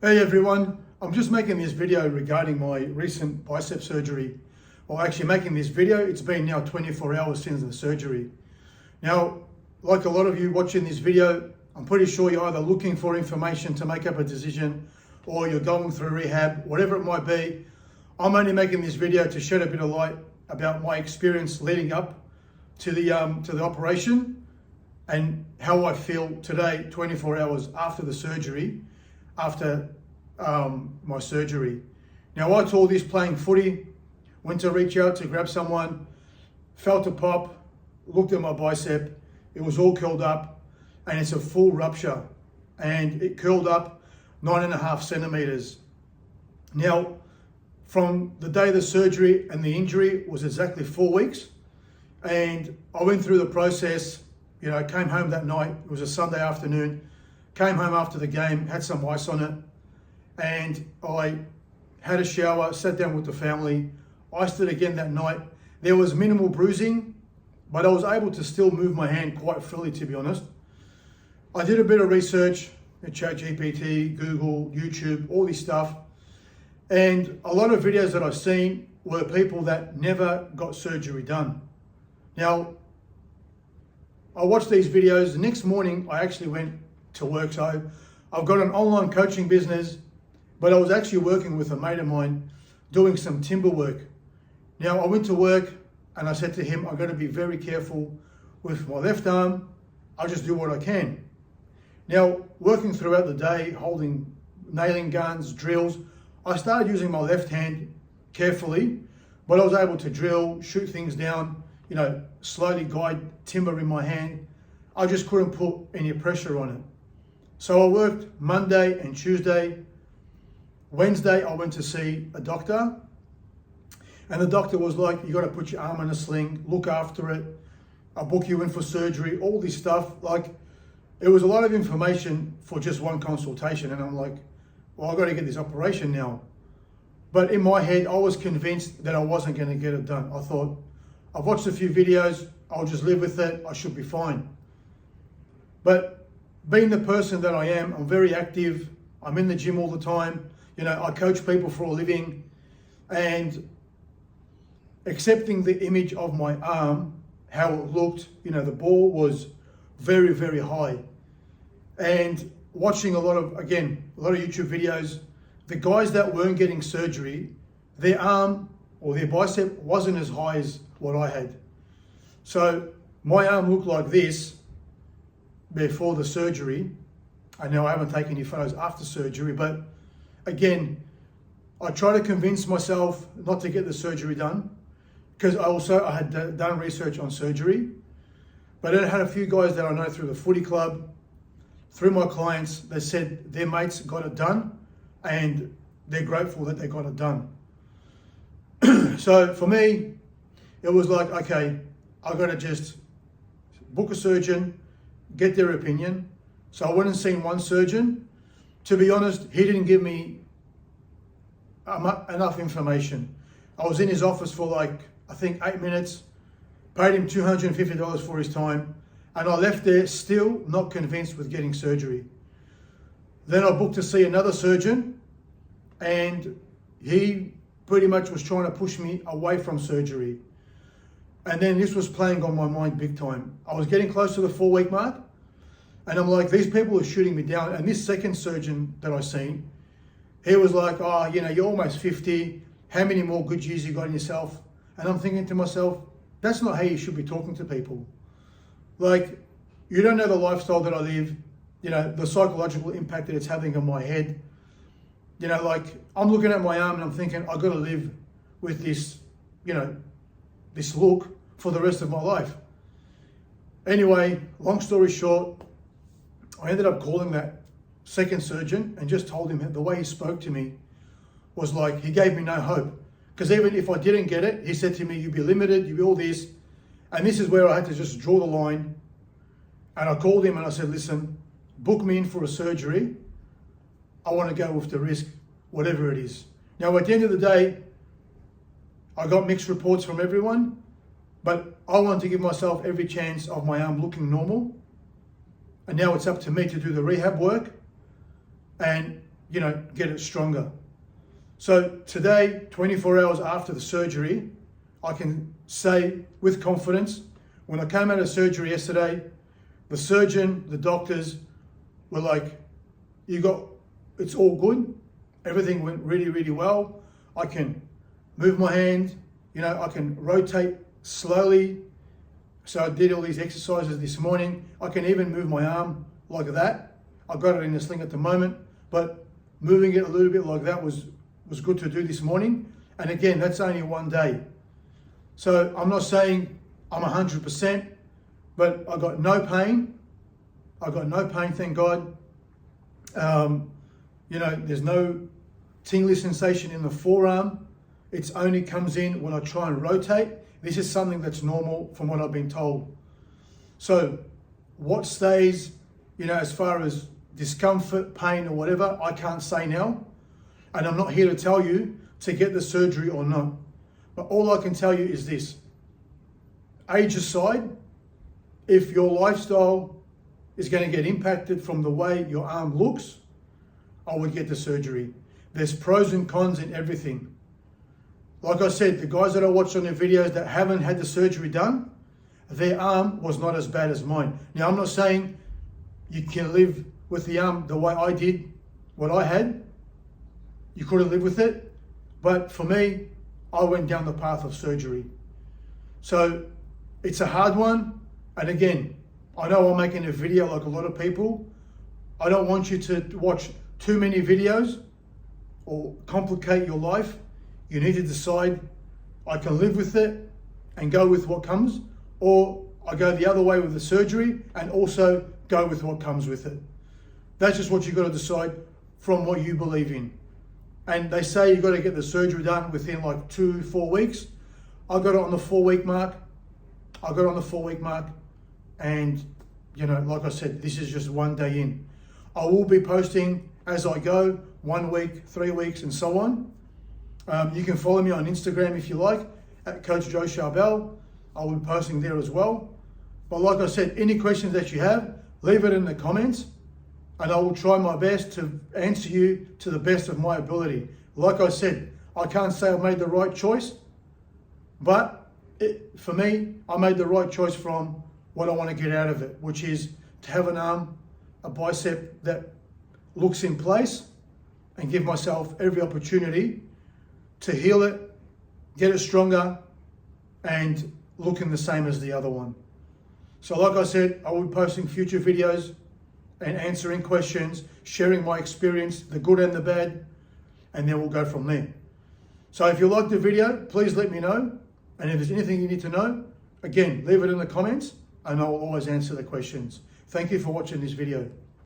Hey everyone, I'm just making this video regarding my recent bicep surgery. Well, actually making this video, it's been now 24 hours since the surgery. Now, like a lot of you watching this video, I'm pretty sure you're either looking for information to make up a decision or you're going through rehab, whatever it might be. I'm only making this video to shed a bit of light about my experience leading up to the operation and how I feel today, 24 hours after the surgery, after my surgery. Now, I tore this playing footy, went to reach out to grab someone, felt a pop, looked at my bicep, it was all curled up and it's a full rupture and it curled up 9.5 centimeters. Now, from the day of the surgery and the injury was exactly 4 weeks, and I went through the process. I came home that night, it was a Sunday afternoon, came home after the game, had some ice on it, and I had a shower, sat down with the family, iced it again that night. There was minimal bruising, but I was able to still move my hand quite freely, to be honest. I did a bit of research at ChatGPT, Google, YouTube, all this stuff, and a lot of videos that I've seen were people that never got surgery done. Now, I watched these videos. The next morning, I actually went to work. So I've got an online coaching business, but I was actually working with a mate of mine doing some timber work. Now, I went to work and I said to him, I've got to be very careful with my left arm. I'll just do what I can. Now, working throughout the day, holding nailing guns, drills, I started using my left hand carefully, but I was able to drill, shoot things down, slowly guide timber in my hand. I just couldn't put any pressure on it. So I worked Monday and Tuesday. Wednesday, I went to see a doctor, and the doctor was like, you got to put your arm in a sling, look after it. I'll book you in for surgery, all this stuff. Like, it was a lot of information for just one consultation. And I'm like, well, I got to get this operation now. But in my head, I was convinced that I wasn't going to get it done. I thought, I've watched a few videos, I'll just live with it, I should be fine. But being the person that I am, I'm very active, I'm in the gym all the time, I coach people for a living, and accepting the image of my arm, how it looked, the ball was very, very high. And watching a lot of YouTube videos, the guys that weren't getting surgery, their arm or their bicep wasn't as high as what I had. So my arm looked like this before the surgery. I know I haven't taken any photos after surgery, but again, I try to convince myself not to get the surgery done, because I had done research on surgery, but I had a few guys that I know through the footy club, through my clients, they said their mates got it done and they're grateful that they got it done. So for me, it was like, okay, I got to just book a surgeon, get their opinion. So I went and seen one surgeon. To be honest, he didn't give me enough information. I was in his office for I think 8 minutes, paid him $250 for his time, and I left there still not convinced with getting surgery. Then I booked to see another surgeon, and he pretty much was trying to push me away from surgery. And then this was playing on my mind big time. I was getting close to the 4-week mark, and I'm like, these people are shooting me down. And this second surgeon that I seen, he was like, oh, you're almost 50. How many more good years you got in yourself? And I'm thinking to myself, that's not how you should be talking to people. Like, you don't know the lifestyle that I live, the psychological impact that it's having on my head. I'm looking at my arm and I'm thinking, I've got to live with this, this look for the rest of my life. Anyway, long story short, I ended up calling that second surgeon and just told him that the way he spoke to me was like, he gave me no hope. Because even if I didn't get it, he said to me, you'll be limited, you'll be all this. And this is where I had to just draw the line. And I called him and I said, listen, book me in for a surgery. I want to go with the risk, whatever it is. Now, at the end of the day, I got mixed reports from everyone, but I wanted to give myself every chance of my arm looking normal. And now it's up to me to do the rehab work. And get it stronger. So today, 24 hours after the surgery, I can say with confidence, when I came out of surgery yesterday, the surgeon, the doctors were like, it's all good. Everything went really, really well. I can move my hand, I can rotate slowly. So I did all these exercises this morning. I can even move my arm like that. I've got it in the sling at the moment, but moving it a little bit like that was good to do this morning. And again, that's only one day. So I'm not saying I'm 100%, but I got no pain. I got no pain, thank God. There's no tingly sensation in the forearm. It only comes in when I try and rotate. This is something that's normal from what I've been told. So what stays, as far as discomfort, pain or whatever, I can't say now. And I'm not here to tell you to get the surgery or not. But all I can tell you is this. Age aside, if your lifestyle is going to get impacted from the way your arm looks, I would get the surgery. There's pros and cons in everything. Like I said, the guys that I watched on their videos that haven't had the surgery done, their arm was not as bad as mine. Now, I'm not saying you can live with the arm the way I did, what I had. You couldn't live with it. But for me, I went down the path of surgery. So it's a hard one. And again, I know I'm making a video like a lot of people. I don't want you to watch too many videos or complicate your life. You need to decide, I can live with it and go with what comes, or I go the other way with the surgery and also go with what comes with it. That's just what you've got to decide from what you believe in. And they say you've got to get the surgery done within like 2-4 weeks. I got it on the 4-week mark. And like I said, this is just one day in. I will be posting as I go, 1 week, 3 weeks, and so on. You can follow me on Instagram if you like, at Coach Joe Charbel. I will be posting there as well. But like I said, any questions that you have, leave it in the comments, and I will try my best to answer you to the best of my ability. Like I said, I can't say I made the right choice, but for me, I made the right choice from what I want to get out of it, which is to have an arm, a bicep that looks in place, and give myself every opportunity to heal it, get it stronger, and looking the same as the other one. So like I said, I will be posting future videos and answering questions, sharing my experience, the good and the bad, and then we'll go from there. So if you liked the video, please let me know. And if there's anything you need to know, again, leave it in the comments and I will always answer the questions. Thank you for watching this video.